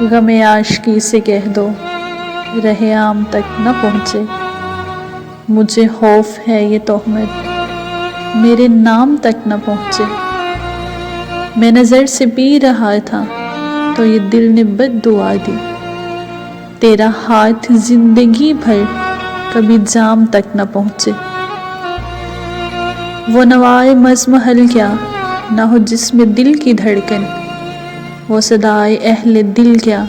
غم عاشقی سے کہہ دو رہے عام تک نہ پہنچے، مجھے خوف ہے یہ تہمت میرے نام تک نہ پہنچے۔ میں نظر سے پی رہا تھا تو یہ دل نے بد دعا دی، تیرا ہاتھ زندگی بھر کبھی جام تک نہ پہنچے۔ وہ نوائے مزمحل کیا نہ ہو جس میں دل کی دھڑکن، وہ صدائے اہل دل کیا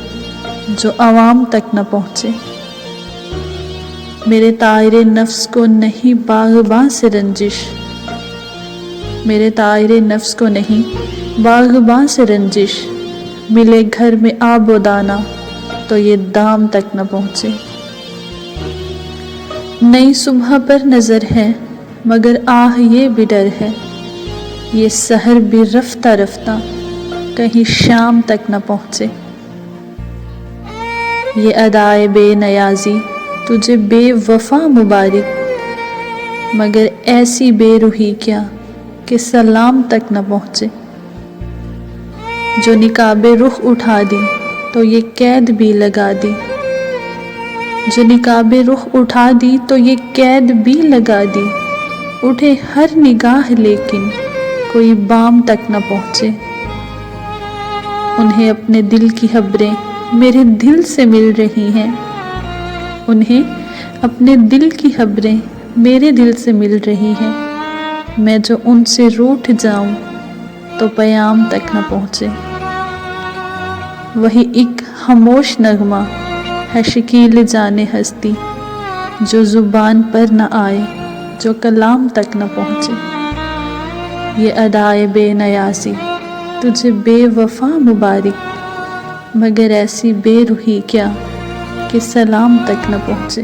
جو عوام تک نہ پہنچے۔ میرے طائر نفس کو نہیں باغباں سے رنجش، میرے طائر نفس کو نہیں باغباں سے رنجش، ملے گھر میں آب و دانہ تو یہ دام تک نہ پہنچے۔ نئی صبح پر نظر ہے مگر آہ یہ بھی ڈر ہے، یہ سحر بھی رفتہ رفتہ کہیں شام تک نہ پہنچے۔ یہ ادائے بے نیازی تجھے بے وفا مبارک، مگر ایسی بے روحی کیا کہ سلام تک نہ پہنچے۔ جو نقاب رخ اٹھا دی تو یہ قید بھی لگا دی، جو نقاب رخ اٹھا دی تو یہ قید بھی لگا دی، اٹھے ہر نگاہ لیکن کوئی بام تک نہ پہنچے۔ انہیں اپنے دل کی خبریں میرے دل سے مل رہی ہیں، انہیں اپنے دل کی خبریں میرے دل سے مل رہی ہیں، میں جو ان سے روٹھ جاؤں تو پیام تک نہ پہنچے۔ وہی ایک خاموش نغمہ ہے شکیل جان ہستی، جو زبان پر نہ آئے جو کلام تک نہ پہنچے۔ یہ ادائے بے نیازی تجھے بے وفا مبارک، مگر ایسی بے روحی کیا کہ سلام تک نہ پہنچے۔